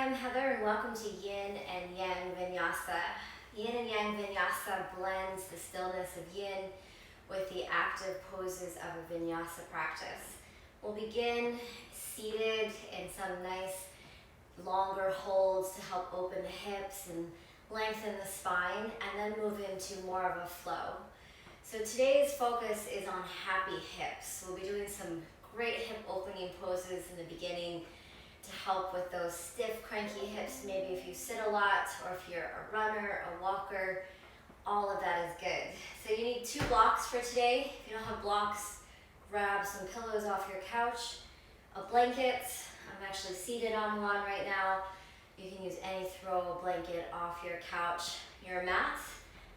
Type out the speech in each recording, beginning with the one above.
I'm Heather and welcome to Yin and Yang Vinyasa. Yin and Yang Vinyasa blends the stillness of Yin with the active poses of a Vinyasa practice. We'll begin seated in some nice longer holds to help open the hips and lengthen the spine, and then move into more of a flow. So today's focus is on happy hips. We'll be doing some great hip opening poses in the beginning to help with those stiff, cranky hips. Maybe if you sit a lot, or if you're a runner, a walker, all of that is good. So you need 2 blocks for today. If you don't have blocks, grab some pillows off your couch, a blanket. I'm actually seated on one right now. You can use any throw blanket off your couch, your mat,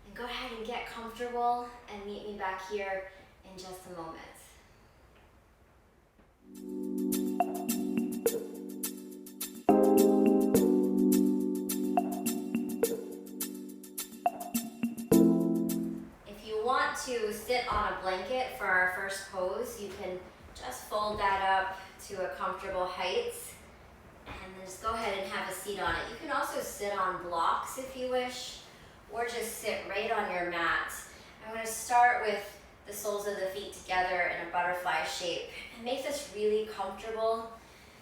and go ahead and get comfortable and meet me back here in just a moment. To sit on a blanket for our first pose, you can just fold that up to a comfortable height and then just go ahead and have a seat on it. You can also sit on blocks if you wish, or just sit right on your mat. I'm going to start with the soles of the feet together in a butterfly shape and make this really comfortable.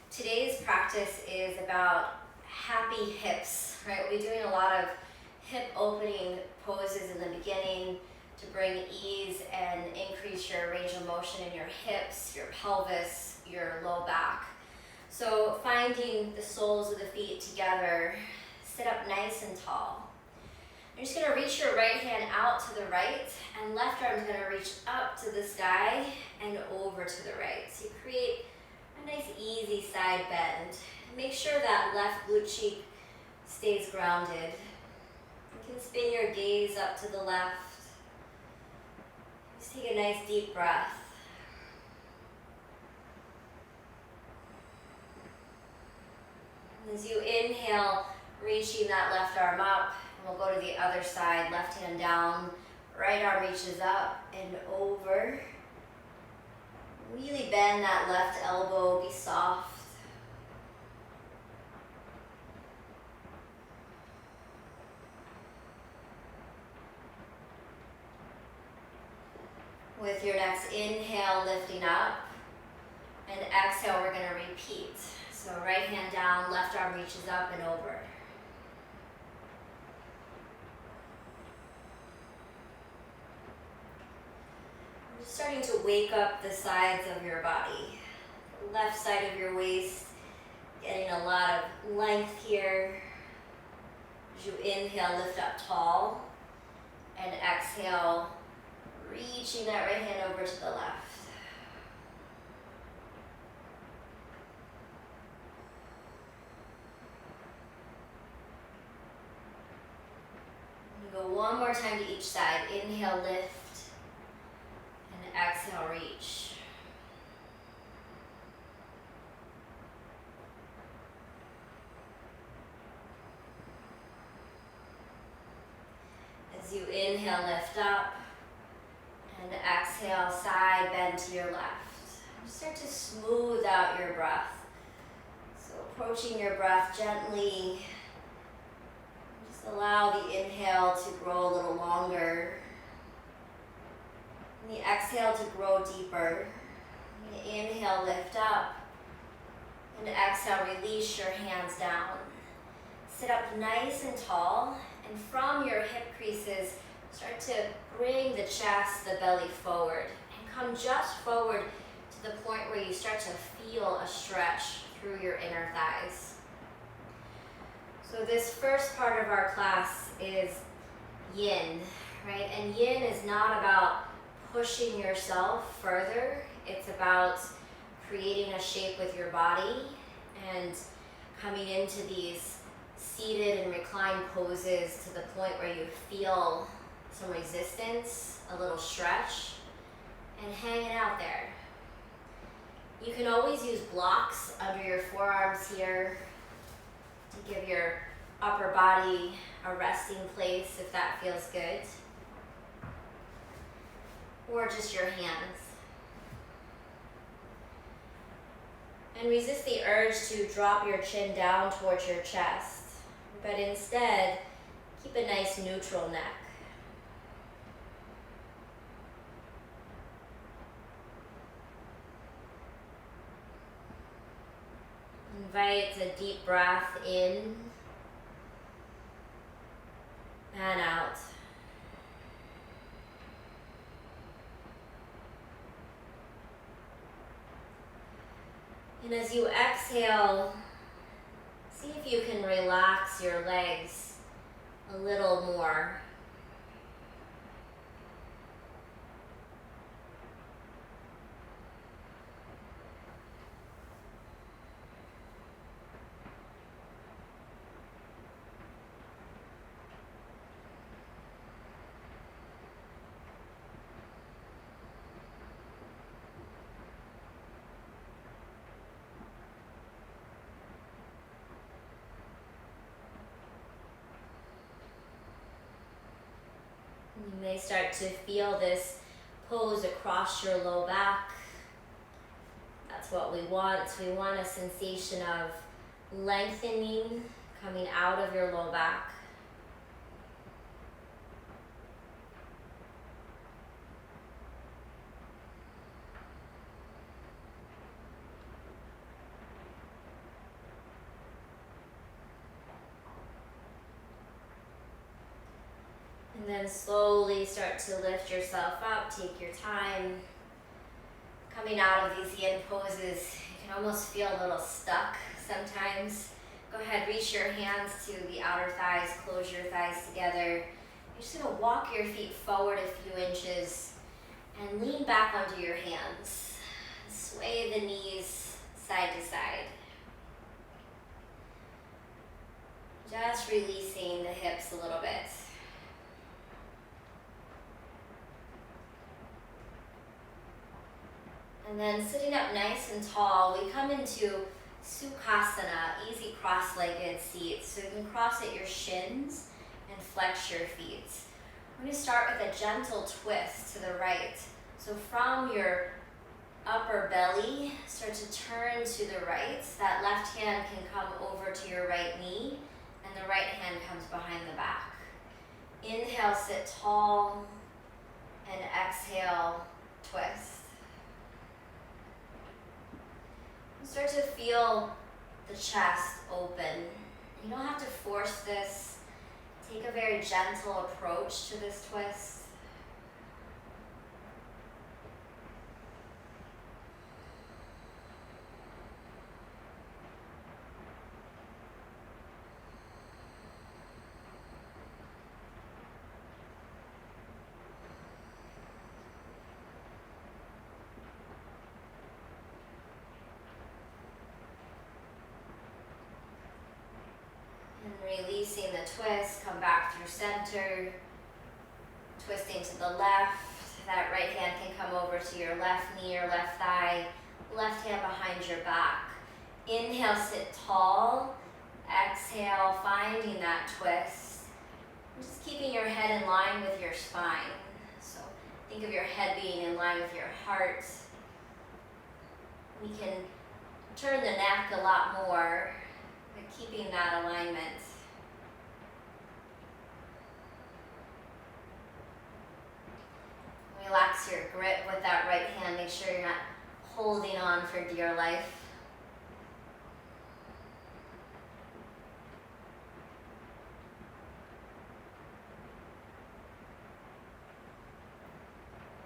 Today's practice is about happy hips, right? We'll be doing a lot of hip opening poses in the beginning to bring ease and increase your range of motion in your hips, your pelvis, your low back. So finding the soles of the feet together, sit up nice and tall. You're just gonna reach your right hand out to the right, and left arm's gonna reach up to the sky and over to the right. So you create a nice easy side bend. Make sure that left glute cheek stays grounded. You can spin your gaze up to the left. Just take a nice deep breath. And as you inhale, reaching that left arm up, and we'll go to the other side, left hand down, right arm reaches up and over. Really bend that left elbow, be soft. With your next inhale, lifting up, and exhale, we're going to repeat. So right hand down, left arm reaches up and over. I'm just starting to wake up the sides of your body. Left side of your waist, getting a lot of length here. As you inhale, lift up tall, and exhale, reaching that right hand over to the left. You go one more time to each side. Inhale, lift, and exhale, reach. As you inhale, lift up, and exhale, side bend to your left. Start to smooth out your breath. So approaching your breath gently. Just allow the inhale to grow a little longer. And the exhale to grow deeper. And inhale, lift up. And exhale, release your hands down. Sit up nice and tall. And from your hip creases, start to bring the chest, the belly forward, and come just forward to the point where you start to feel a stretch through your inner thighs. So this first part of our class is yin, right? And yin is not about pushing yourself further. It's about creating a shape with your body and coming into these seated and reclined poses to the point where you feel some resistance, a little stretch, and hanging out there. You can always use blocks under your forearms here to give your upper body a resting place if that feels good, or just your hands. And resist the urge to drop your chin down towards your chest, but instead, keep a nice neutral neck. Invite a deep breath in and out. And as you exhale, see if you can relax your legs a little more. You may start to feel this pose across your low back. That's what we want. We want a sensation of lengthening coming out of your low back. And then slowly start to lift yourself up. Take your time. Coming out of these yin poses, you can almost feel a little stuck sometimes. Go ahead, reach your hands to the outer thighs, close your thighs together. You're just gonna walk your feet forward a few inches and lean back onto your hands. Sway the knees side to side. Just releasing the hips a little bit. And then sitting up nice and tall, we come into Sukhasana, easy cross-legged seat. So you can cross at your shins and flex your feet. We're going to start with a gentle twist to the right. So from your upper belly, start to turn to the right. That left hand can come over to your right knee, and the right hand comes behind the back. Inhale, sit tall, and exhale, twist. Start to feel the chest open. You don't have to force this. Take a very gentle approach to this twist. Releasing the twist, come back through center, twisting to the left. That right hand can come over to your left knee or left thigh, left hand behind your back. Inhale, sit tall. Exhale, finding that twist. Just keeping your head in line with your spine. So think of your head being in line with your heart. We can turn the neck a lot more, but keeping that alignment. Relax your grip with that right hand. Make sure you're not holding on for dear life.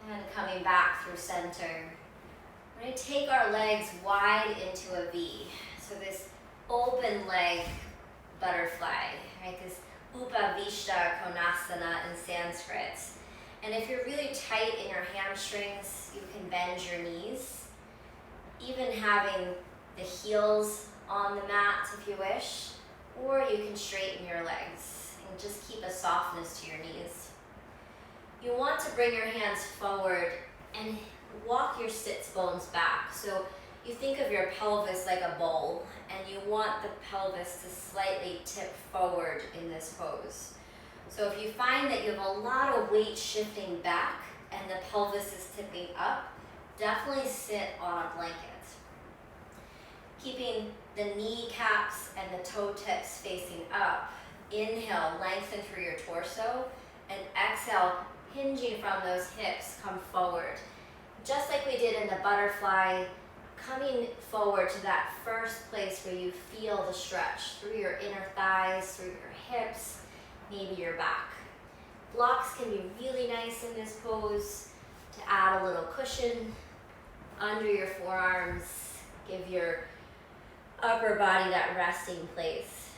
And coming back through center. We're going to take our legs wide into a V. So this open leg butterfly, right? This Upavishta Konasana in Sanskrit. And if you're really tight in your hamstrings, you can bend your knees. Even having the heels on the mat if you wish, or you can straighten your legs and just keep a softness to your knees. You want to bring your hands forward and walk your sits bones back. So you think of your pelvis like a bowl, and you want the pelvis to slightly tip forward in this pose. So if you find that you have a lot of weight shifting back and the pelvis is tipping up, definitely sit on a blanket. Keeping the kneecaps and the toe tips facing up. Inhale, lengthen through your torso, and exhale, hinging from those hips, come forward. Just like we did in the butterfly, coming forward to that first place where you feel the stretch through your inner thighs, through your hips, maybe your back. Blocks can be really nice in this pose to add a little cushion under your forearms, give your upper body that resting place.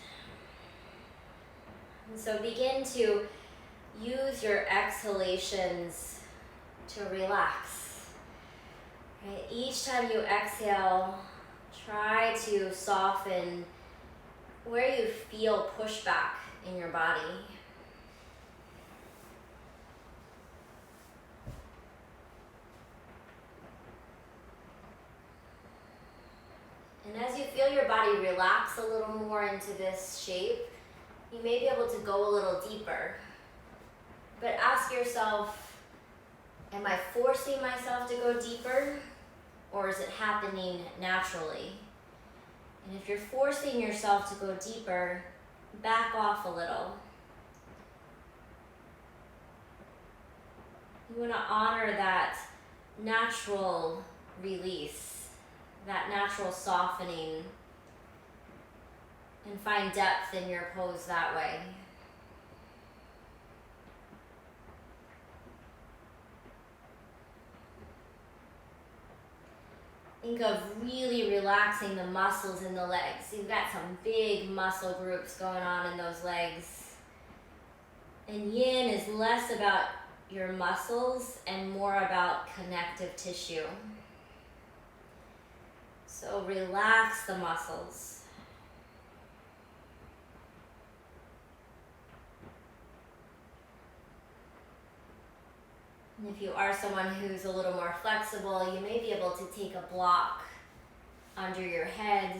And so begin to use your exhalations to relax. Right? Each time you exhale, try to soften where you feel pushback in your body. And as you feel your body relax a little more into this shape, you may be able to go a little deeper. But ask yourself, am I forcing myself to go deeper, or is it happening naturally? And if you're forcing yourself to go deeper, back off a little. You want to honor that natural release, that natural softening, and find depth in your pose that way. Think of really relaxing the muscles in the legs. You've got some big muscle groups going on in those legs. And yin is less about your muscles and more about connective tissue. So relax the muscles. And if you are someone who's a little more flexible, you may be able to take a block under your head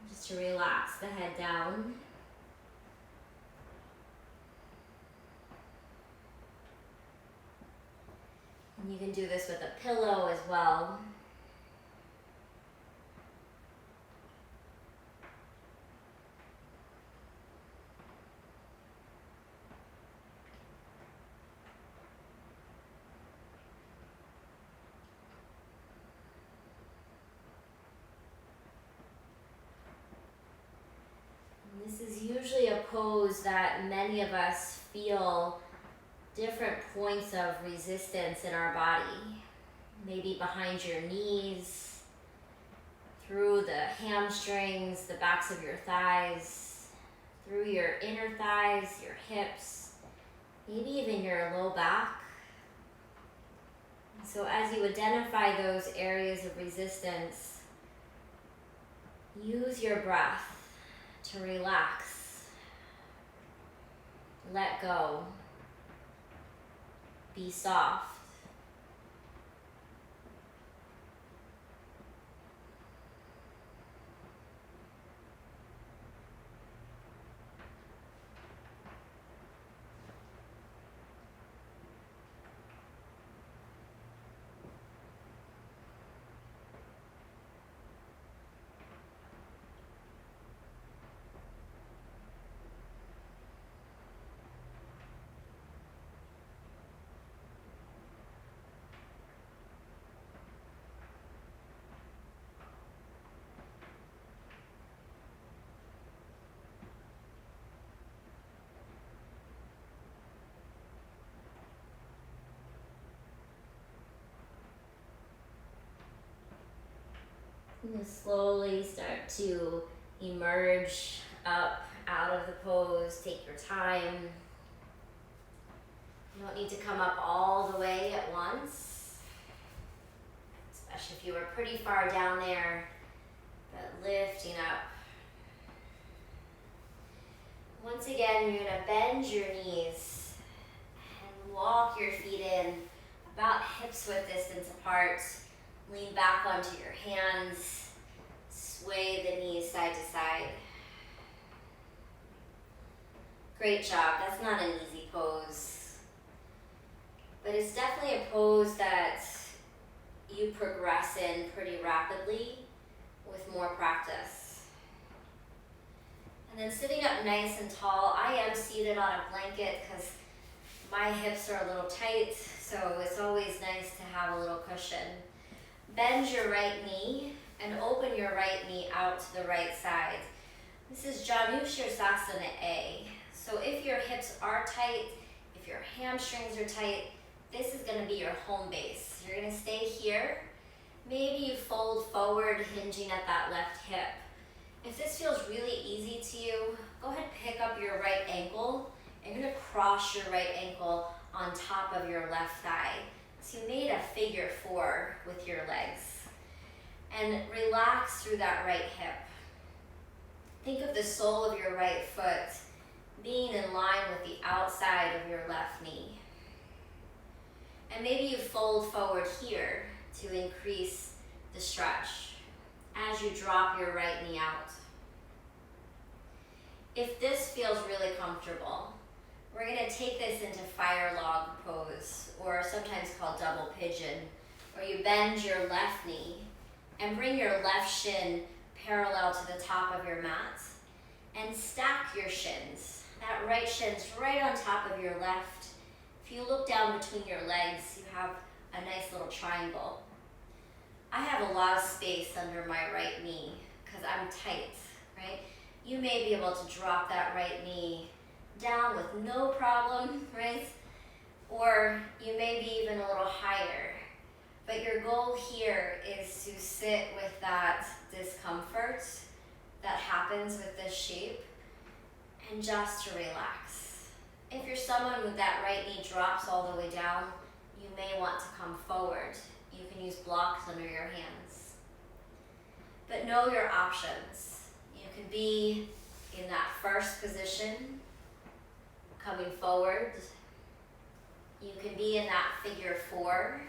just to relax the head down. And you can do this with a pillow as well. This is usually a pose that many of us feel different points of resistance in our body. Maybe behind your knees, through the hamstrings, the backs of your thighs, through your inner thighs, your hips, maybe even your low back. So as you identify those areas of resistance, use your breath to relax, let go, be soft. And then slowly start to emerge up out of the pose. Take your time. You don't need to come up all the way at once, especially if you were pretty far down there, but lifting up. Once again, you're gonna bend your knees and walk your feet in about hips width distance apart. Lean back onto your hands, sway the knees side to side. Great job. That's not an easy pose, but it's definitely a pose that you progress in pretty rapidly with more practice. And then sitting up nice and tall. I am seated on a blanket because my hips are a little tight, so it's always nice to have a little cushion. Bend your right knee and open your right knee out to the right side. This is Janushirasana A. So if your hips are tight, if your hamstrings are tight, this is going to be your home base. You're going to stay here. Maybe you fold forward, hinging at that left hip. If this feels really easy to you, go ahead and pick up your right ankle. And you're going to cross your right ankle on top of your left thigh. So you made a figure 4 with your legs. And relax through that right hip. Think of the sole of your right foot being in line with the outside of your left knee. And maybe you fold forward here to increase the stretch as you drop your right knee out. If this feels really comfortable, we're going to take this into fire log pose, or sometimes called double pigeon, where you bend your left knee and bring your left shin parallel to the top of your mat and stack your shins. That right shin's right on top of your left. If you look down between your legs, you have a nice little triangle. I have a lot of space under my right knee because I'm tight, right? You may be able to drop that right knee down with no problem, right? Or you may be even a little higher. But your goal here is to sit with that discomfort that happens with this shape and just to relax. If you're someone with that right knee drops all the way down, you may want to come forward. You can use blocks under your hands. But know your options. You can be in that first position, coming forward. You can be in that figure 4.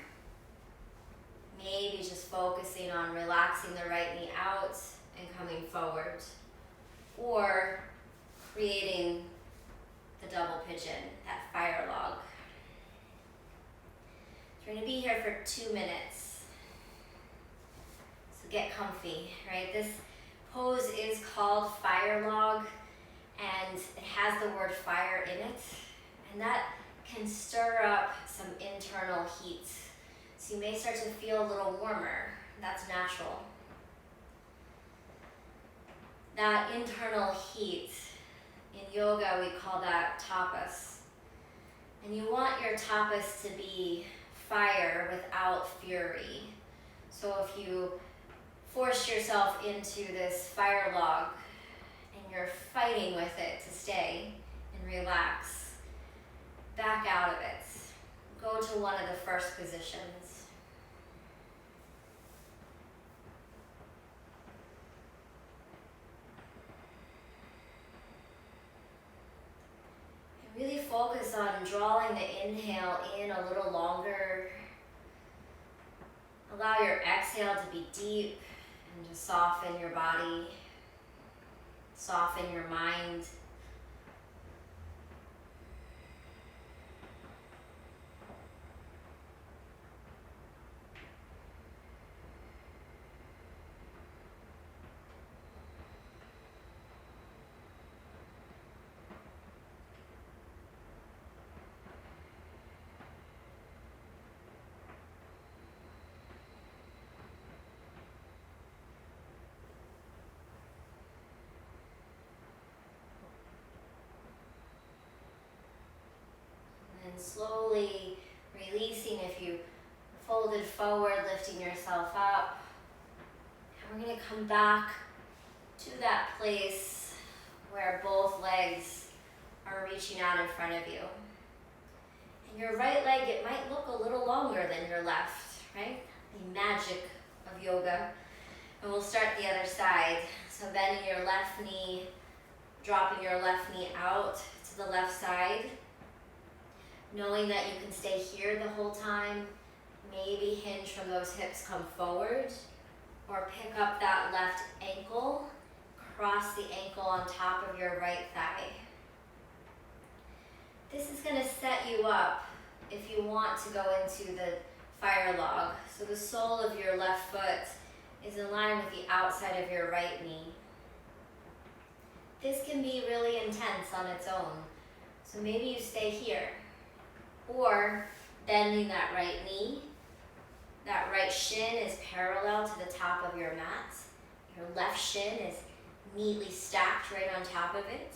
Maybe just focusing on relaxing the right knee out and coming forward. Or creating the double pigeon, that fire log. So we're going to be here for 2 minutes. So get comfy, right? This pose is called fire log, and it has the word fire in it, and that can stir up some internal heat. So you may start to feel a little warmer. That's natural. That internal heat, in yoga we call that tapas. And you want your tapas to be fire without fury. So if you force yourself into this fire log and you're fighting with it to stay and relax, back out of it. Go to one of the first positions. And really focus on drawing the inhale in a little longer. Allow your exhale to be deep and to soften your body, soften your mind. And slowly releasing if you folded forward, lifting yourself up. And we're going to come back to that place where both legs are reaching out in front of you. And your right leg, it might look a little longer than your left, right? The magic of yoga. And we'll start the other side. So bending your left knee, dropping your left knee out to the left side. Knowing that you can stay here the whole time, maybe hinge from those hips, come forward, or pick up that left ankle, cross the ankle on top of your right thigh. This is going to set you up if you want to go into the fire log. So the sole of your left foot is in line with the outside of your right knee. This can be really intense on its own, so maybe you stay here. Or bending that right knee, that right shin is parallel to the top of your mat. Your left shin is neatly stacked right on top of it.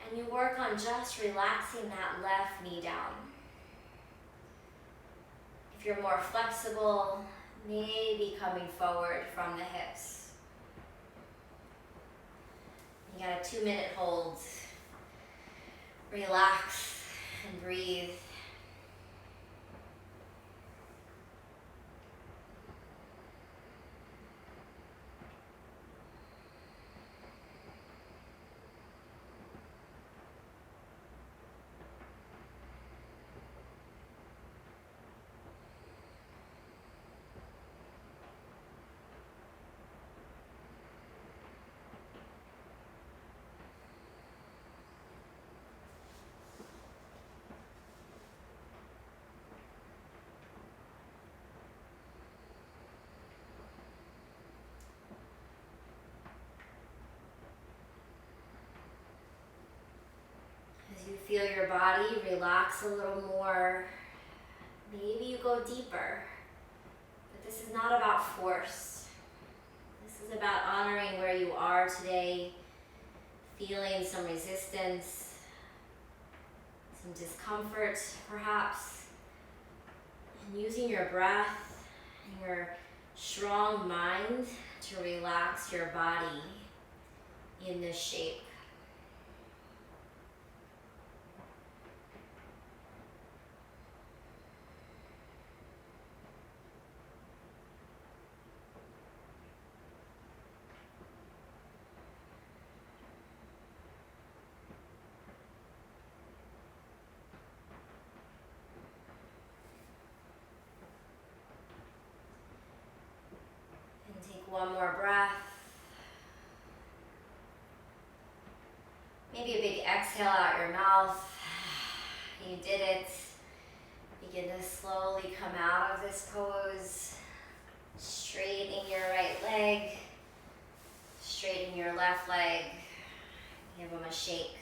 And you work on just relaxing that left knee down. If you're more flexible, maybe coming forward from the hips. You got a 2-minute hold. Relax and breathe. As you feel your body relax a little more, maybe you go deeper. But this is not about force. This is about honoring where you are today, feeling some resistance, some discomfort perhaps, and using your breath and your strong mind to relax your body in this shape. One more breath. Maybe a big exhale out your mouth. You did it. Begin to slowly come out of this pose. Straighten your right leg. Straighten your left leg. Give them a shake.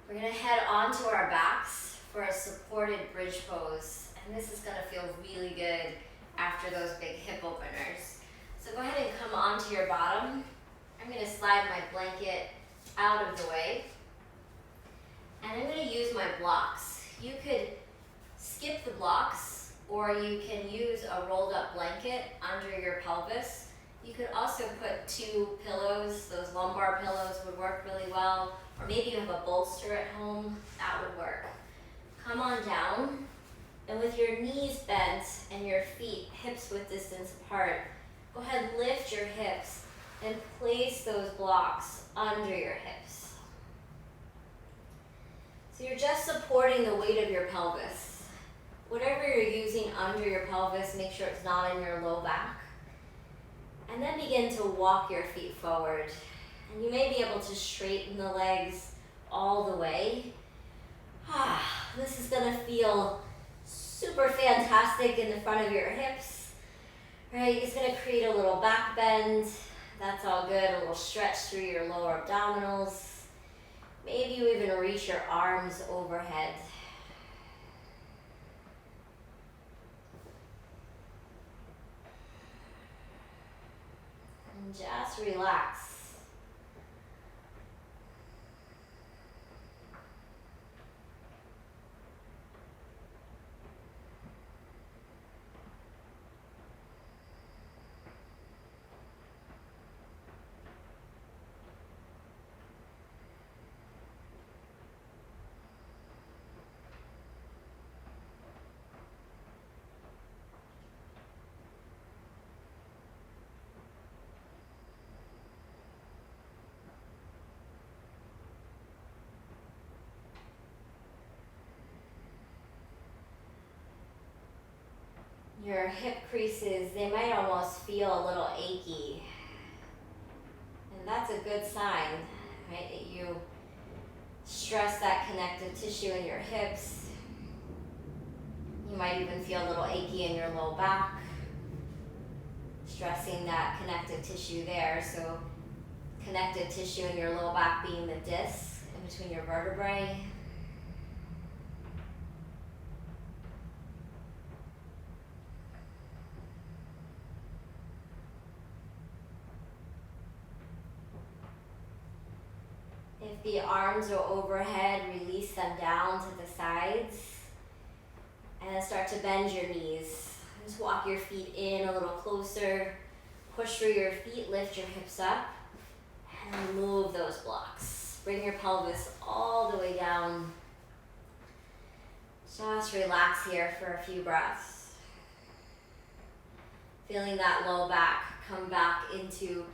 We're going to head onto our backs for a supported bridge pose. And this is going to feel really good after those big hip openers. So go ahead and come onto your bottom. I'm going to slide my blanket out of the way. And I'm going to use my blocks. You could skip the blocks, or you can use a rolled up blanket under your pelvis. You could also put 2 pillows. Those lumbar pillows would work really well. Or maybe you have a bolster at home. That would work. Come on down. And with your knees bent and your feet hips width distance apart, go ahead and lift your hips and place those blocks under your hips. So you're just supporting the weight of your pelvis. Whatever you're using under your pelvis, make sure it's not in your low back. And then begin to walk your feet forward. And you may be able to straighten the legs all the way. This is going to feel super fantastic in the front of your hips, right? It's going to create a little back bend. That's all good. A little stretch through your lower abdominals. Maybe you even reach your arms overhead. And just relax. Your hip creases, they might almost feel a little achy. And that's a good sign, right? That you stress that connective tissue in your hips. You might even feel a little achy in your low back. stressing that connective tissue there. So connective tissue in your low back being the disc in between your vertebrae. If the arms are overhead, release them down to the sides. And then start to bend your knees. Just walk your feet in a little closer. Push through your feet, lift your hips up, and move those blocks. Bring your pelvis all the way down. Just relax here for a few breaths. Feeling that low back come back into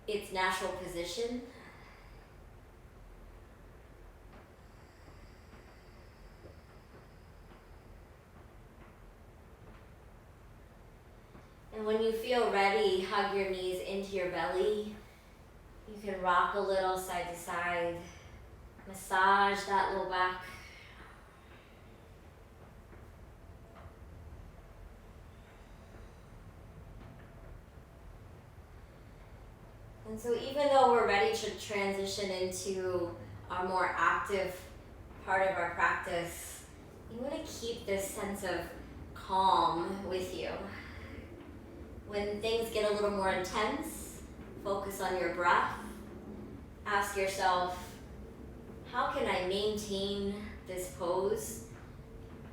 its natural position. And when you feel ready, hug your knees into your belly. You can rock a little side to side. Massage that low back. And so even though we're ready to transition into a more active part of our practice, you want to keep this sense of calm with you. When things get a little more intense, focus on your breath. Ask yourself, how can I maintain this pose,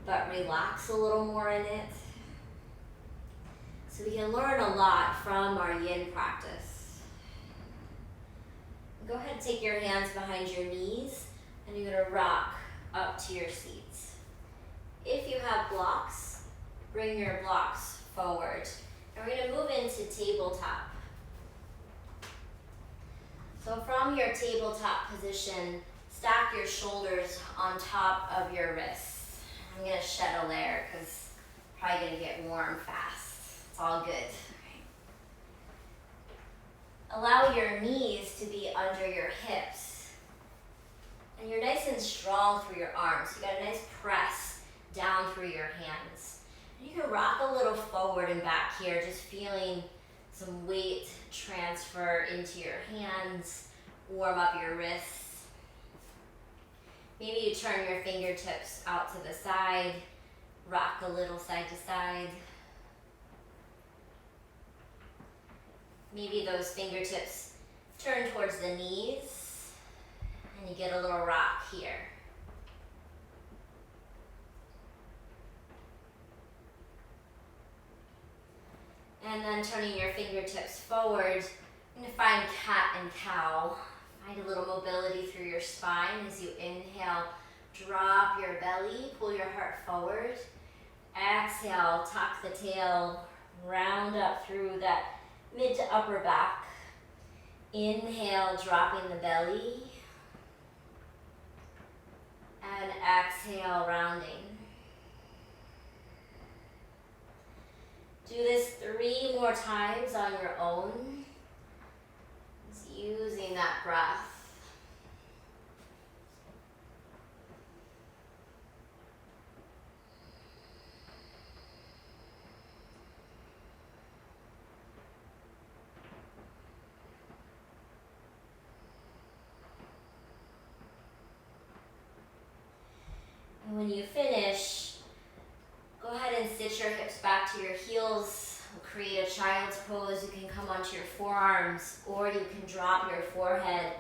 but relax a little more in it? So we can learn a lot from our yin practice. Go ahead and take your hands behind your knees, and you're gonna rock up to your seats. If you have blocks, bring your blocks forward. And we're going to move into tabletop. So from your tabletop position, stack your shoulders on top of your wrists. I'm going to shed a layer because I'm probably going to get warm fast. It's all good. Allow your knees to be under your hips. And you're nice and strong through your arms. You got a nice press down through your hands. You can rock a little forward and back here, just feeling some weight transfer into your hands, warm up your wrists. Maybe you turn your fingertips out to the side, rock a little side to side. Maybe those fingertips turn towards the knees, and you get a little rock here. And then turning your fingertips forward, you're going to find cat and cow. Find a little mobility through your spine as you inhale. Drop your belly, pull your heart forward. Exhale, tuck the tail, round up through that mid to upper back. Inhale, dropping the belly. And exhale, rounding. Do this 3 more times on your own. Just using that breath. And when you finish, go ahead and sit your hips back to your heels. We'll create a child's pose. You can come onto your forearms, or you can drop your forehead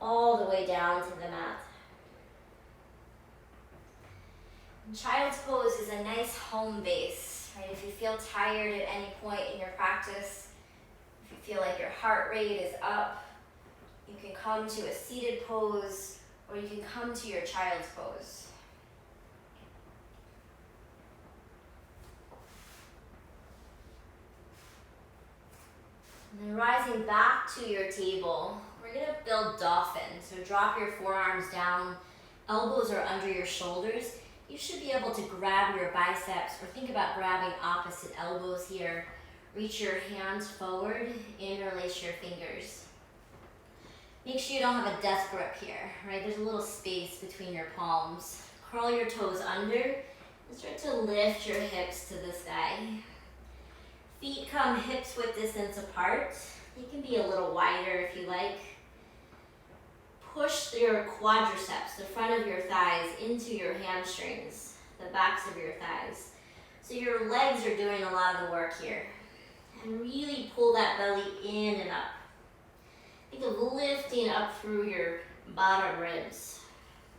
all the way down to the mat. And child's pose is a nice home base, right? If you feel tired at any point in your practice, if you feel like your heart rate is up, you can come to a seated pose, or you can come to your child's pose. And then rising back to your table, we're going to build dolphin. So drop your forearms down, elbows are under your shoulders. You should be able to grab your biceps, or think about grabbing opposite elbows here. Reach your hands forward, interlace your fingers. Make sure you don't have a death grip here, right? There's a little space between your palms. Curl your toes under and start to lift your hips to the sky. Feet come hips width distance apart. They can be a little wider if you like. Push your quadriceps, the front of your thighs, into your hamstrings, the backs of your thighs. So your legs are doing a lot of the work here. And really pull that belly in and up. Think of lifting up through your bottom ribs.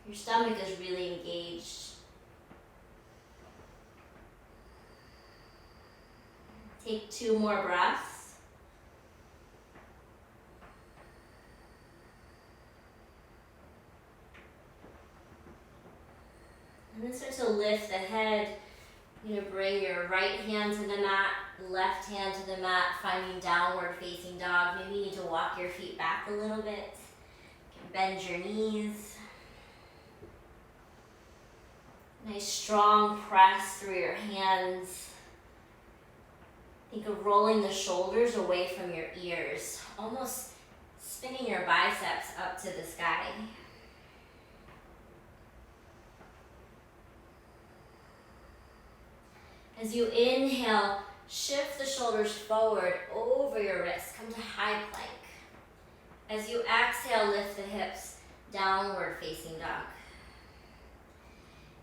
Your stomach is really engaged. Take 2 more breaths. And then start to lift the head. You're going to bring your right hand to the mat, left hand to the mat, finding downward facing dog. Maybe you need to walk your feet back a little bit. You can bend your knees. Nice strong press through your hands. Think of rolling the shoulders away from your ears, almost spinning your biceps up to the sky. As you inhale, shift the shoulders forward over your wrists. Come to high plank. As you exhale, lift the hips, downward facing dog.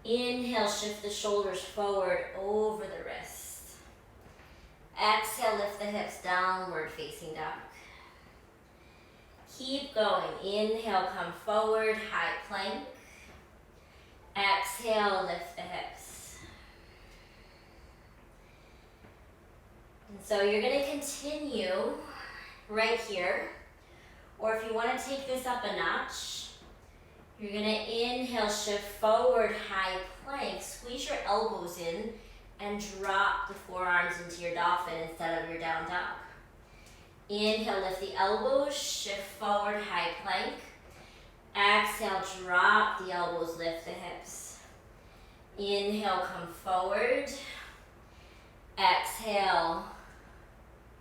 Inhale, shift the shoulders forward over the wrists. Exhale, lift the hips, downward facing dog. Keep going. Inhale, come forward, high plank. Exhale, lift the hips. And so you're going to continue right here. Or if you want to take this up a notch, you're going to inhale, shift forward, high plank. Squeeze your elbows in and drop the forearms into your dolphin instead of your down dog. Inhale, lift the elbows, shift forward, high plank. Exhale, drop the elbows, lift the hips. Inhale, come forward. Exhale,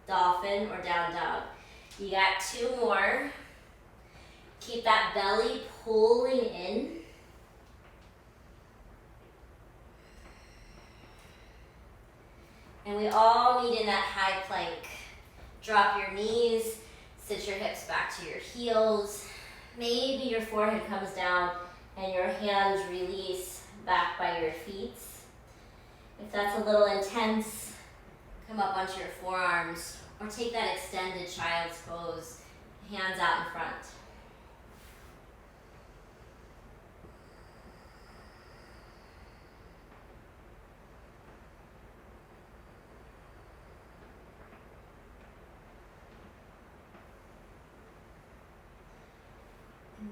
dolphin or down dog. You got 2 more. Keep that belly pulling in. And we all meet in that high plank. Drop your knees, sit your hips back to your heels. Maybe your forehead comes down and your hands release back by your feet. If that's a little intense, come up onto your forearms or take that extended child's pose, hands out in front.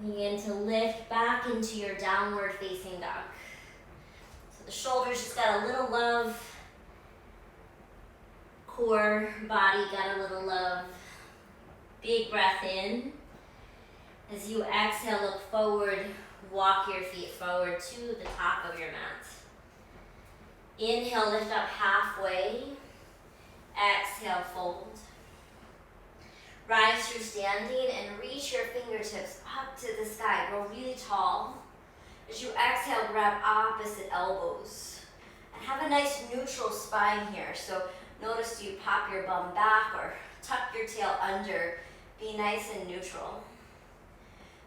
Begin to lift back into your downward facing dog. So the shoulders just got a little love. Core, body got a little love. Big breath in. As you exhale, look forward. Walk your feet forward to the top of your mat. Inhale, lift up halfway. Exhale, fold. Rise through standing and reach your fingertips up to the sky. Grow really tall. As you exhale, grab opposite elbows. And have a nice neutral spine here. So notice do you pop your bum back or tuck your tail under. Be nice and neutral.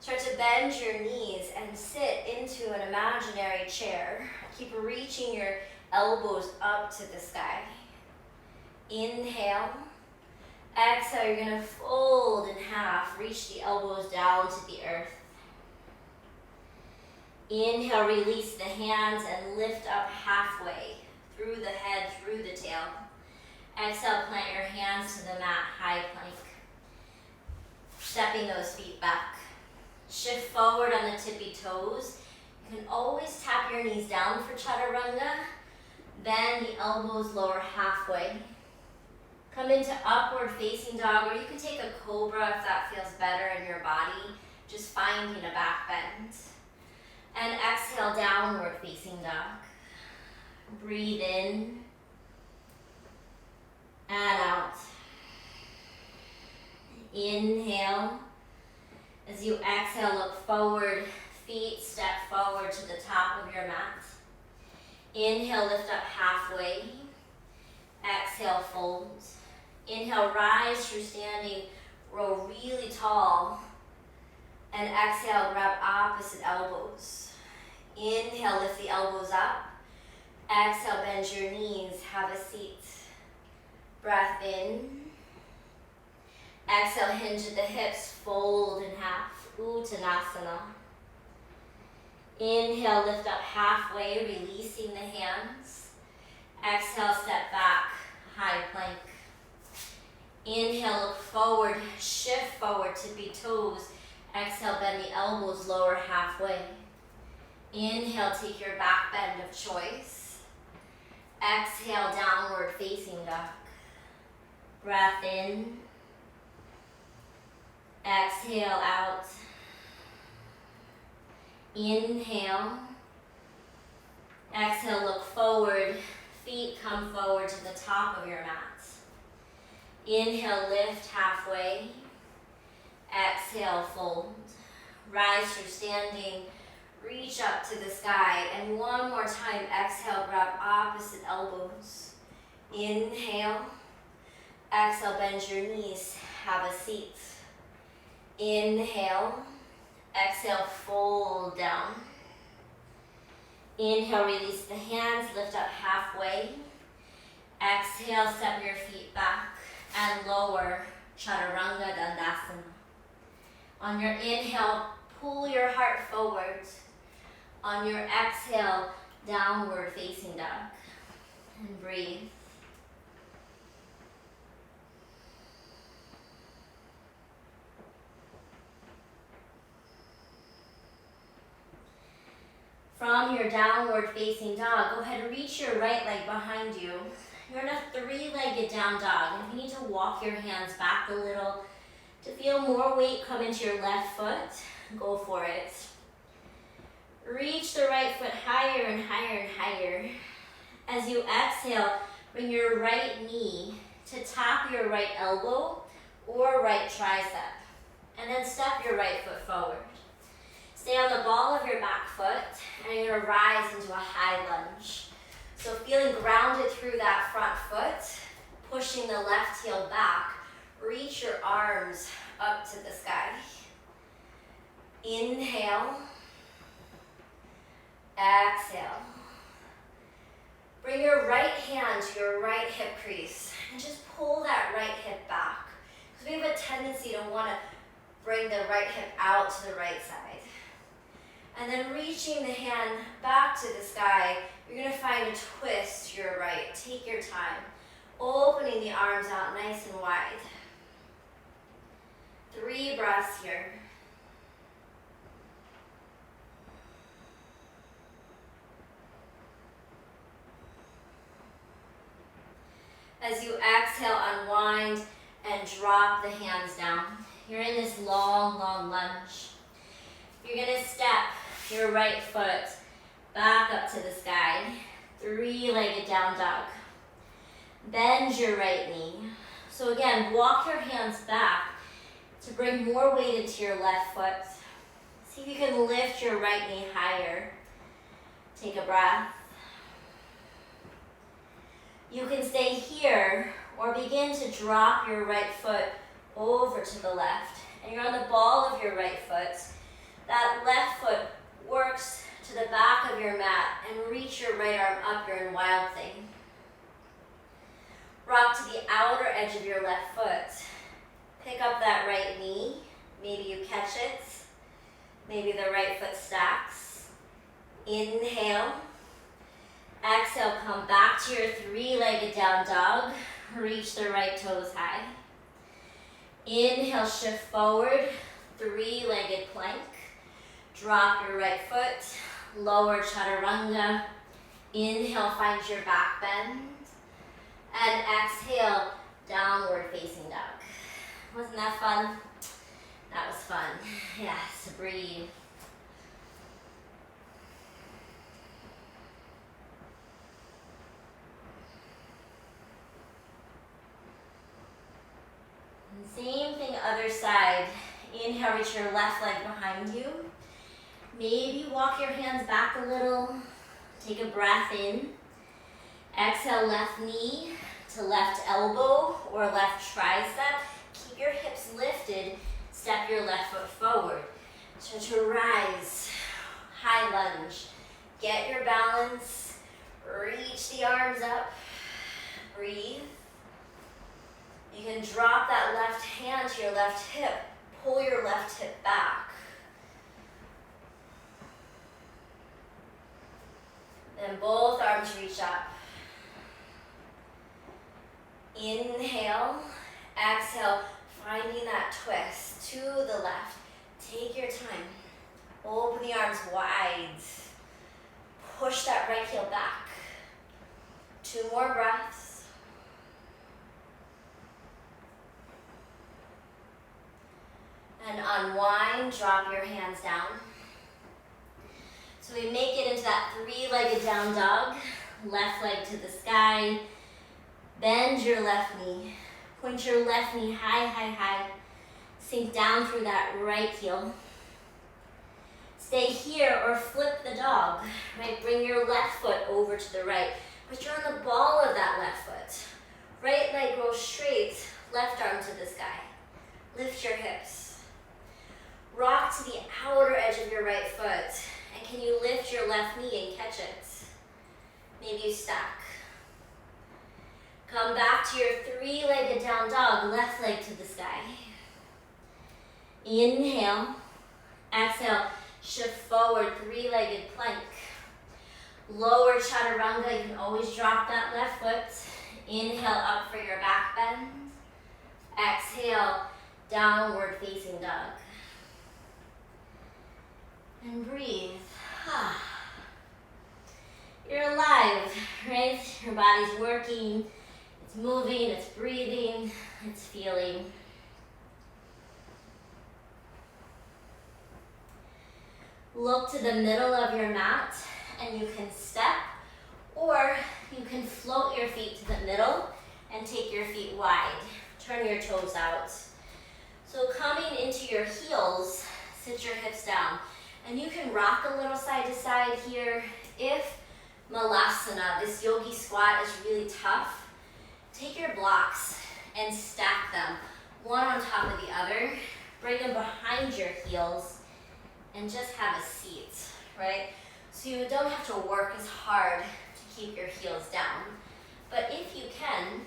Start to bend your knees and sit into an imaginary chair. Keep reaching your elbows up to the sky. Inhale. Exhale, you're going to fold in half. Reach the elbows down to the earth. Inhale, release the hands and lift up halfway. Through the head, through the tail. Exhale, plant your hands to the mat, high plank. Stepping those feet back. Shift forward on the tippy toes. You can always tap your knees down for chaturanga. Then the elbows lower halfway. Come into upward facing dog, or you can take a cobra if that feels better in your body, just finding a back bend. And exhale, downward facing dog. Breathe in and out. Inhale. As you exhale, look forward, feet step forward to the top of your mat. Inhale, lift up halfway. Exhale, fold. Inhale, rise through standing, roll really tall. And exhale, grab opposite elbows. Inhale, lift the elbows up. Exhale, bend your knees, have a seat. Breath in. Exhale, hinge at the hips, fold in half, Uttanasana. Inhale, lift up halfway, releasing the hands. Exhale, step back, high plank. Inhale, look forward, shift forward, tippy toes. Exhale, bend the elbows, lower halfway. Inhale, take your back bend of choice. Exhale, downward facing dog. Breath in. Exhale out. Inhale. Exhale, look forward. Feet come forward to the top of your mat. Inhale, lift halfway. Exhale, fold. Rise through standing. Reach up to the sky. And one more time, exhale, grab opposite elbows. Inhale. Exhale, bend your knees. Have a seat. Inhale. Exhale, fold down. Inhale, release the hands, lift up halfway. Exhale, step your feet back and lower, Chaturanga Dandasana. On your inhale, pull your heart forward. On your exhale, downward facing dog. And breathe. From your downward facing dog, go ahead and reach your right leg behind you. You're in a three-legged down dog. And if you need to walk your hands back a little to feel more weight come into your left foot, go for it. Reach the right foot higher and higher and higher. As you exhale, bring your right knee to tap your right elbow or right tricep. And then step your right foot forward. Stay on the ball of your back foot, and you're gonna rise into a high lunge. So feeling grounded through that front foot, pushing the left heel back, reach your arms up to the sky. Inhale. Exhale. Bring your right hand to your right hip crease, and just pull that right hip back. Because we have a tendency to wanna bring the right hip out to the right side. And then reaching the hand back to the sky, you're gonna find a twist to your right. Take your time. Opening the arms out nice and wide. 3 breaths here. As you exhale, unwind and drop the hands down. You're in this long, long lunge. You're gonna step your right foot back up to the sky. 3-legged down dog. Bend your right knee. So again, walk your hands back to bring more weight into your left foot. See if you can lift your right knee higher. Take a breath. You can stay here or begin to drop your right foot over to the left. And you're on the ball of your right foot. That left foot works to the back of your mat and reach your right arm up. You're in Wild Thing. Rock to the outer edge of your left foot. Pick up that right knee. Maybe you catch it. Maybe the right foot stacks. Inhale. Exhale, come back to your 3-legged down dog. Reach the right toes high. Inhale, shift forward. 3-legged plank. Drop your right foot. Lower Chaturanga. Inhale, find your back bend. And exhale, downward facing dog. Wasn't that fun? That was fun. Yes, breathe. And same thing, other side. Inhale, reach your left leg behind you. Maybe walk your hands back a little. Take a breath in. Exhale, left knee to left elbow or left tricep. Keep your hips lifted. Step your left foot forward. So to rise, high lunge. Get your balance. Reach the arms up. Breathe. You can drop that left hand to your left hip. Pull your left hip back. Then both arms reach up. Inhale, exhale, finding that twist to the left. Take your time. Open the arms wide. Push that right heel back. 2 more breaths. And unwind, drop your hands down. So we make it into that 3-legged down dog. Left leg to the sky. Bend your left knee. Point your left knee high, high, high. Sink down through that right heel. Stay here or flip the dog, right? Bring your left foot over to the right, but you're on the ball of that left foot. Right leg goes straight, left arm to the sky. Lift your hips. Rock to the outer edge of your right foot, and can you lift your left knee and catch it? Maybe you stack. Come back to your 3-legged down dog, left leg to the sky. Inhale, exhale, shift forward, 3-legged plank. Lower chaturanga, you can always drop that left foot. Inhale up for your back bend. Exhale, downward facing dog. And breathe. You're alive, right? Your body's working, it's moving, it's breathing, it's feeling. Look to the middle of your mat and you can step, or you can float your feet to the middle and take your feet wide. Turn your toes out. So coming into your heels, sit your hips down. And you can rock a little side to side here. If Malasana, this yogi squat, is really tough, take your blocks and stack them, one on top of the other. Bring them behind your heels and just have a seat, right? So you don't have to work as hard to keep your heels down. But if you can,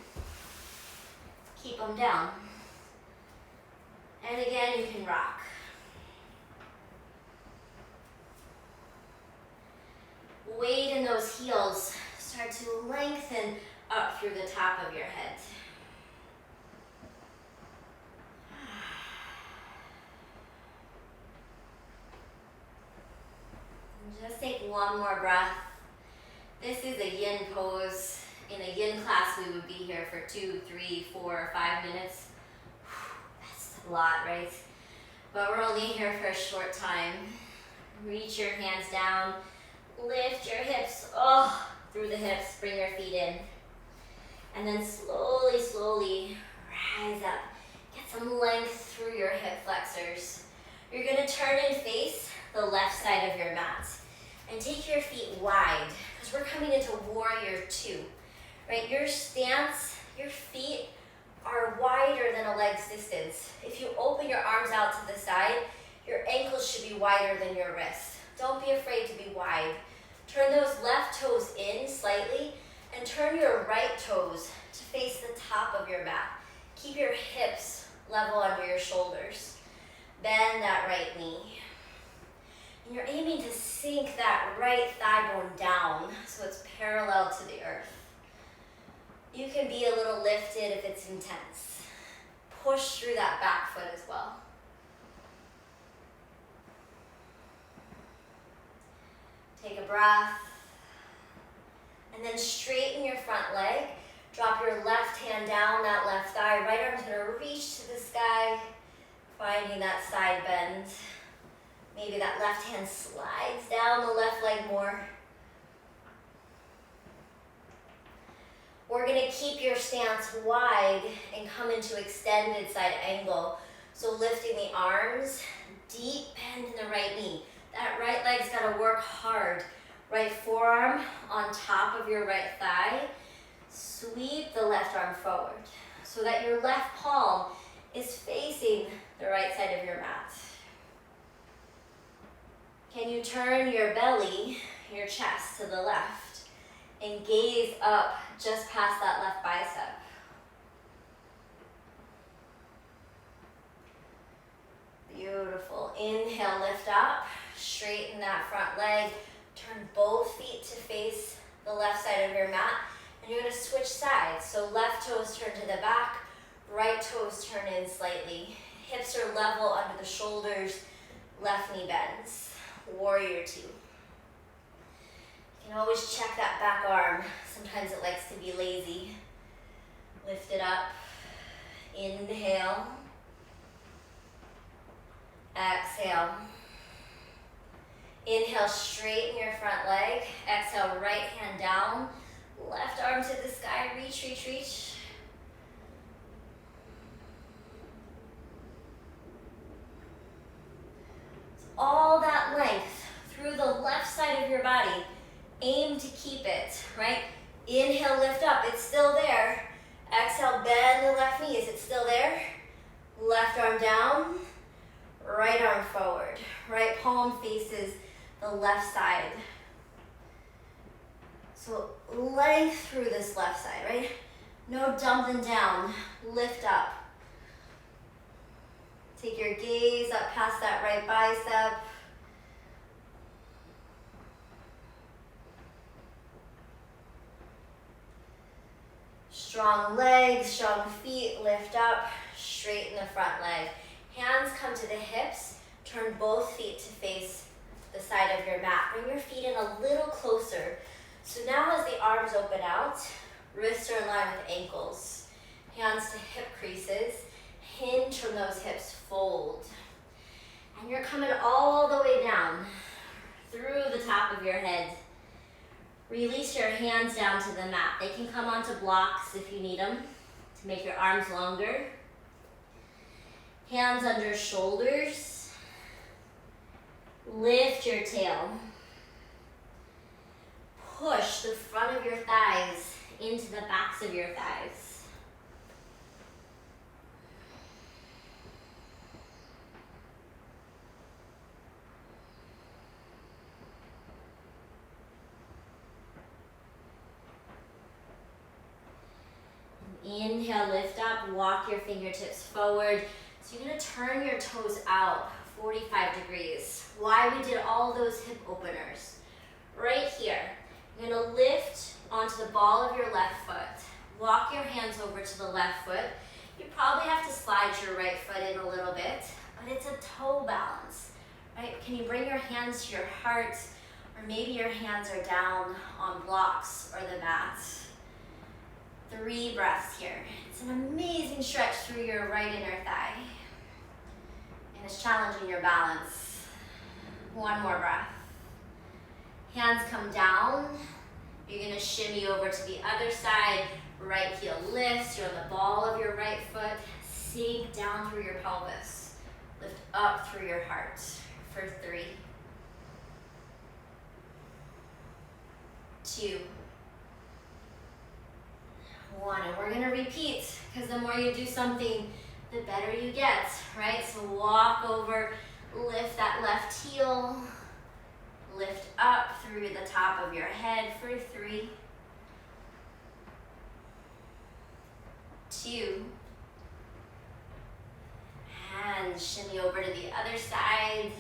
keep them down. And again, you can rock. Weight in those heels start to lengthen up through the top of your head. And just take one more breath. This is a yin pose. In a yin class, we would be here for 2, 3, 4, 5 minutes. That's a lot, right? But we're only here for a short time. Reach your hands down. Lift your hips, through the hips, bring your feet in. And then slowly, slowly rise up. Get some length through your hip flexors. You're gonna turn and face the left side of your mat. And take your feet wide, because we're coming into warrior 2, right? Your stance, your feet are wider than a leg's distance. If you open your arms out to the side, your ankles should be wider than your wrist. Don't be afraid to be wide. Turn those left toes in slightly and turn your right toes to face the top of your mat. Keep your hips level under your shoulders. Bend that right knee. And you're aiming to sink that right thigh bone down so it's parallel to the earth. You can be a little lifted if it's intense. Push through that back foot as well. Take a breath, and then straighten your front leg. Drop your left hand down that left thigh. Right arm's gonna reach to the sky, finding that side bend. Maybe that left hand slides down the left leg more. We're gonna keep your stance wide and come into extended side angle. So lifting the arms, deep bend in the right knee. That right leg's gotta work hard. Right forearm on top of your right thigh. Sweep the left arm forward so that your left palm is facing the right side of your mat. Can you turn your belly, your chest to the left and gaze up just past that left bicep? Beautiful. Inhale, lift up, straighten that front leg, turn both feet to face the left side of your mat, and you're gonna switch sides. So left toes turn to the back, right toes turn in slightly. Hips are level under the shoulders, left knee bends. Warrior two. You can always check that back arm. Sometimes it likes to be lazy. Lift it up. Inhale. Exhale. Inhale, straighten your front leg. Exhale, right hand down. Left arm to the sky. Reach, reach, reach. All that length through the left side of your body. Aim to keep it, right? Inhale, lift up. It's still there. Exhale, bend the left knee. Is it still there? Left arm down. Right arm forward. Right palm faces the left side. So length through this left side, right? No dumping down. Lift up. Take your gaze up past that right bicep. Strong legs, strong feet, lift up, straighten the front leg. Hands come to the hips, turn both feet to face the side of your mat. Bring your feet in a little closer. So now as the arms open out, wrists are in line with ankles. Hands to hip creases, hinge from those hips, fold. And you're coming all the way down through the top of your head. Release your hands down to the mat. They can come onto blocks if you need them to make your arms longer. Hands under shoulders. Lift your tail. Push the front of your thighs into the backs of your thighs. Inhale, lift up, walk your fingertips forward. So you're gonna turn your toes out 45 degrees. Why we did all those hip openers. Right here, you're gonna lift onto the ball of your left foot. Walk your hands over to the left foot. You probably have to slide your right foot in a little bit, but it's a toe balance, right? Can you bring your hands to your heart, or maybe your hands are down on blocks or the mat. 3 breaths here. It's an amazing stretch through your right inner thigh. And it's challenging your balance. 1 more breath. Hands come down. You're gonna shimmy over to the other side. Right heel lifts. You're on the ball of your right foot. Sink down through your pelvis. Lift up through your heart for 3, 2, 1, and we're gonna repeat, because the more you do something, the better you get, right? So walk over, lift that left heel, lift up through the top of your head for 3, 2, and shimmy over to the other side.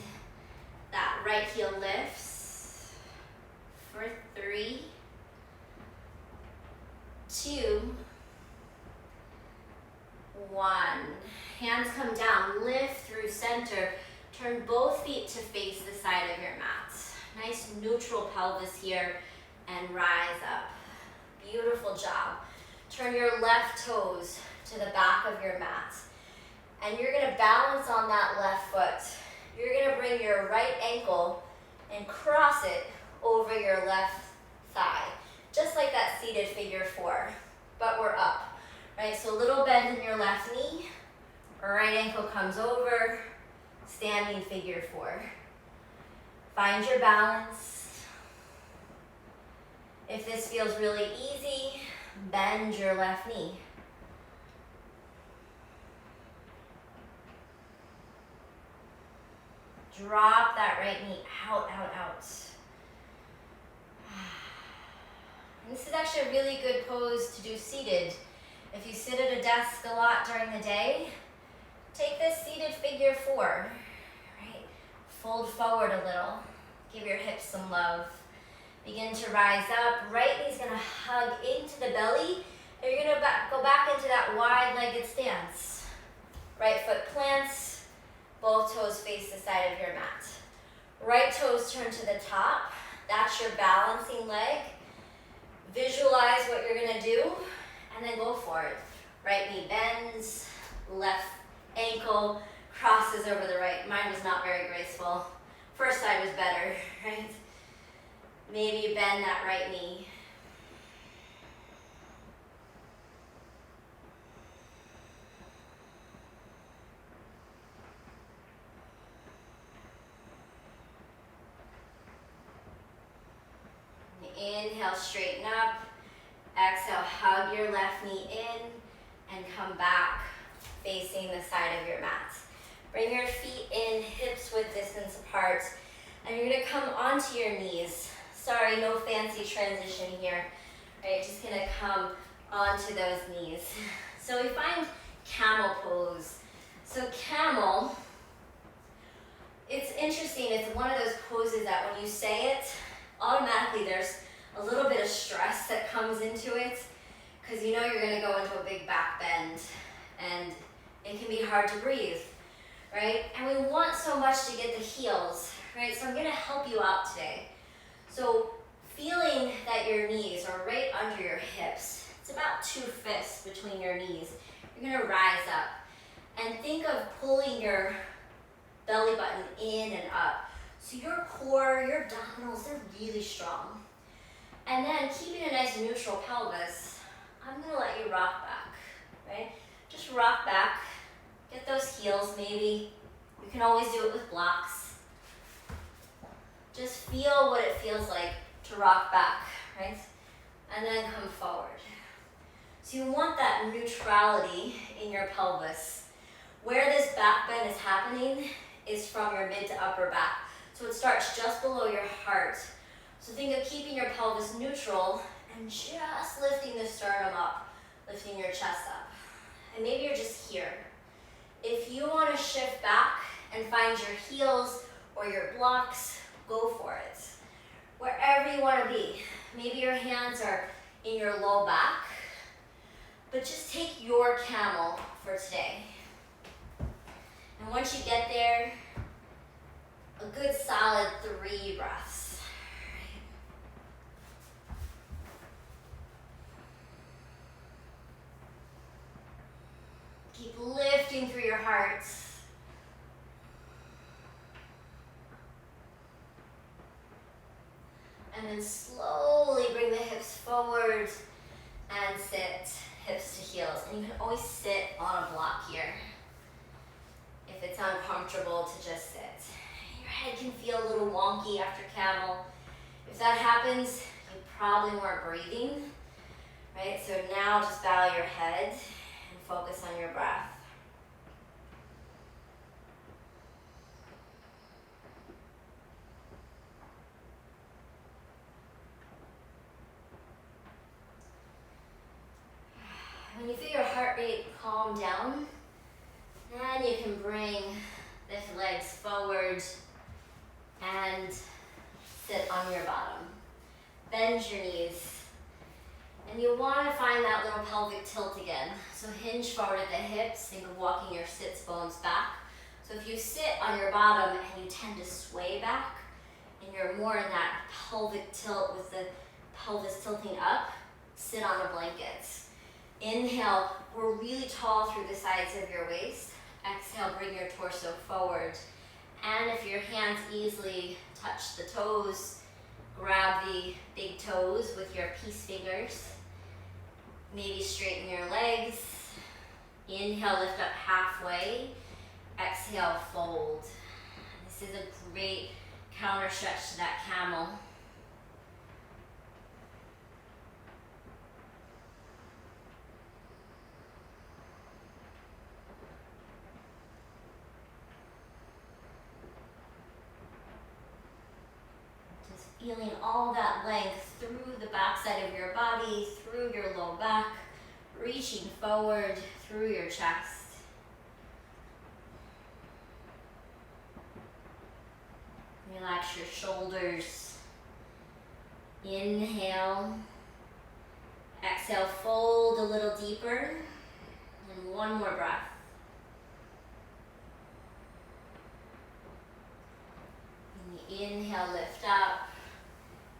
That right heel lifts for 3, 2, 1. Hands come down, lift through center. Turn both feet to face the side of your mat. Nice neutral pelvis here, and rise up. Beautiful job. Turn your left toes to the back of your mat. And you're gonna balance on that left foot. You're gonna bring your right ankle and cross it over your left thigh. Just like that seated figure 4, but we're up, right? So a little bend in your left knee, right ankle comes over, standing figure 4. Find your balance. If this feels really easy, Bend your left knee. Drop that right knee out, out, out. And this is actually a really good pose to do seated. If you sit at a desk a lot during the day, take this seated figure 4, right? Fold forward a little. Give your hips some love. Begin to rise up. Right knee's gonna hug into the belly, and you're gonna go back into that wide-legged stance. Right foot plants, both toes face the side of your mat. Right toes turn to the top. That's your balancing leg. Visualize what you're gonna do, and then go for it. Right knee bends, left ankle crosses over the right. Mine was not very graceful. First side was better, right? Maybe you bend that right knee. Inhale, straighten up. Exhale, hug your left knee in and come back facing the side of your mat. Bring your feet in, hips width distance apart, and you're gonna come onto your knees. Sorry, no fancy transition here. Right, just gonna come onto those knees. So we find camel pose. So camel, it's interesting, it's one of those poses that when you say it, automatically there's a little bit of stress that comes into it, because you know you're gonna go into a big back bend, and it can be hard to breathe, right? And we want so much to get the heels, right? So I'm gonna help you out today. So feeling that your knees are right under your hips, it's about 2 fists between your knees. You're gonna rise up and think of pulling your belly button in and up. So your core, your abdominals, they're really strong. And then keeping a nice neutral pelvis, I'm gonna let you rock back, right? Just rock back, get those heels maybe. You can always do it with blocks. Just feel what it feels like to rock back, right? And then come forward. So you want that neutrality in your pelvis. Where this back bend is happening is from your mid to upper back. So it starts just below your heart. So think of keeping your pelvis neutral and just lifting the sternum up, lifting your chest up. And maybe you're just here. If you want to shift back and find your heels or your blocks, go for it. Wherever you want to be. Maybe your hands are in your low back, but just take your camel for today. And once you get there, a good solid 3 breaths. Keep lifting through your heart. And then slowly bring the hips forward and sit hips to heels. And you can always sit on a block here if it's uncomfortable to just sit. Your head can feel a little wonky after camel. If that happens, you probably weren't breathing, right? So now just bow your head and focus on your breath. When you feel your heart rate calm down, then you can bring the legs forward and sit on your bottom. Bend your knees. And you want to find that little pelvic tilt again. So hinge forward at the hips, think of walking your sits bones back. So if you sit on your bottom and you tend to sway back, and you're more in that pelvic tilt with the pelvis tilting up, sit on a blanket. Inhale, we're really tall through the sides of your waist. Exhale, bring your torso forward. And if your hands easily touch the toes, grab the big toes with your peace fingers. Maybe straighten your legs. Inhale, lift up halfway. Exhale, fold. This is a great counter stretch to that camel. Feeling all that length through the backside of your body, through your low back, reaching forward through your chest. Relax your shoulders. Inhale. Exhale, fold a little deeper. And one more breath. And inhale, lift up.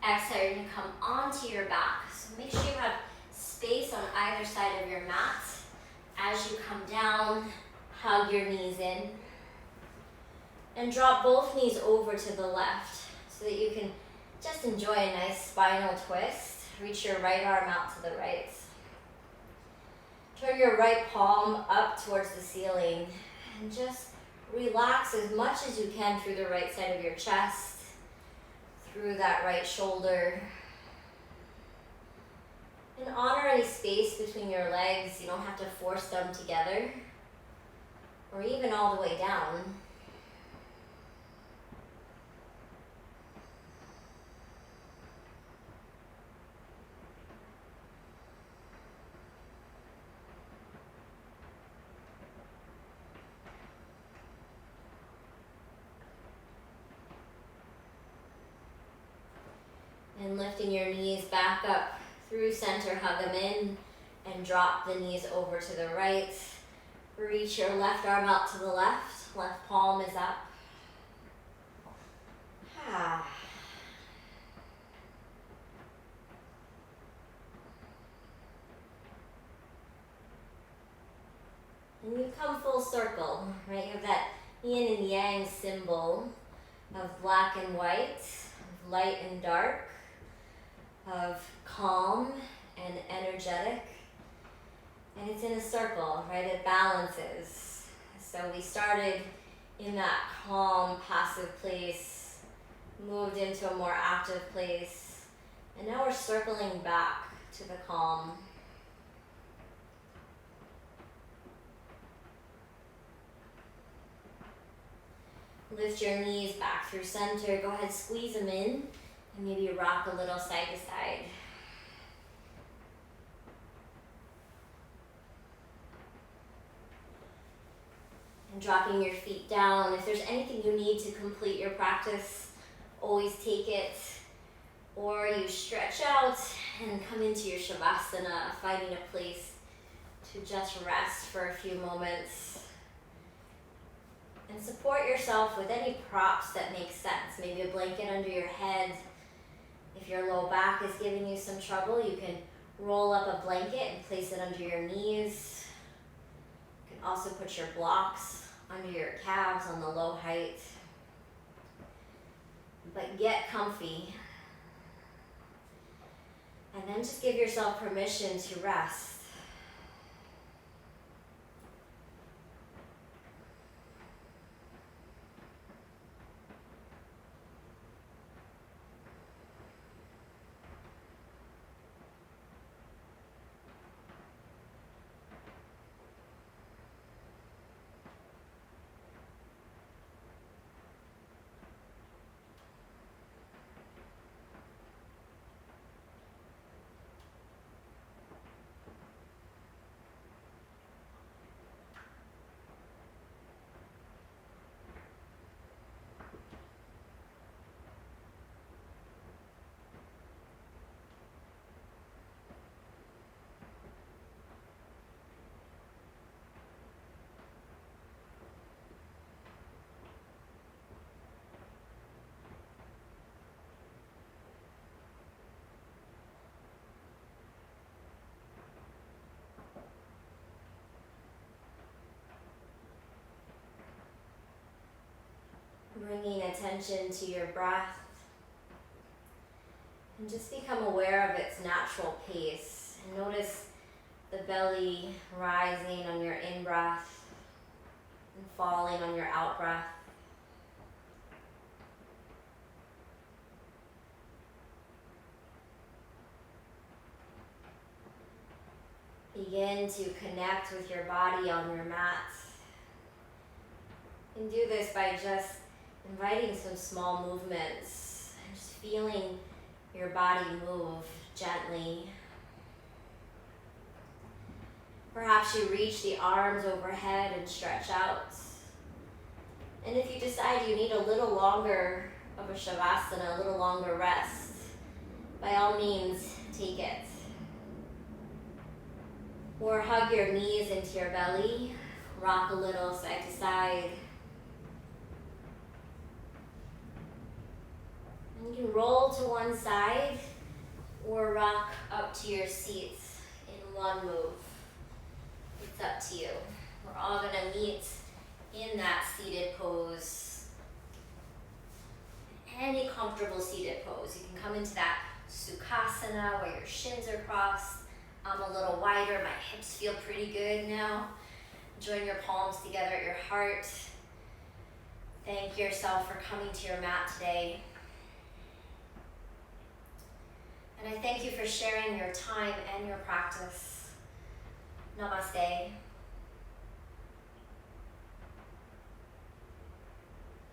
Exhale, you're going to come onto your back. So make sure you have space on either side of your mat. As you come down, hug your knees in. And drop both knees over to the left so that you can just enjoy a nice spinal twist. Reach your right arm out to the right. Turn your right palm up towards the ceiling and just relax as much as you can through the right side of your chest, through that right shoulder. And honor any space between your legs. You don't have to force them together or even all the way down. And lifting your knees back up through center, hug them in, and drop the knees over to the right. Reach your left arm out to the left palm is up. And you come full circle, right? You have that yin and yang symbol of black and white, of light and dark, of calm and energetic, and it's in a circle, right? It balances. So we started in that calm, passive place, moved into a more active place, and now we're circling back to the calm. Lift your knees back through center. Go ahead, squeeze them in, and maybe rock a little side to side. And dropping your feet down. If there's anything you need to complete your practice, always take it. Or you stretch out and come into your Shavasana, finding a place to just rest for a few moments. And support yourself with any props that make sense. Maybe a blanket under your head. If your low back is giving you some trouble, you can roll up a blanket and place it under your knees. You can also put your blocks under your calves on the low height. But get comfy. And then just give yourself permission to rest. Bringing attention to your breath and just become aware of its natural pace. And notice the belly rising on your in-breath and falling on your out-breath. Begin to connect with your body on your mat. And do this by just inviting some small movements and just feeling your body move gently. Perhaps you reach the arms overhead and stretch out. And if you decide you need a little longer of a shavasana, a little longer rest, by all means, take it. Or hug your knees into your belly, rock a little side to side. And you can roll to one side or rock up to your seats in one move. It's up to you. We're all gonna meet in that seated pose. Any comfortable seated pose. You can come into that Sukhasana where your shins are crossed. I'm a little wider, my hips feel pretty good now. Join your palms together at your heart. Thank yourself for coming to your mat today. And I thank you for sharing your time and your practice. Namaste.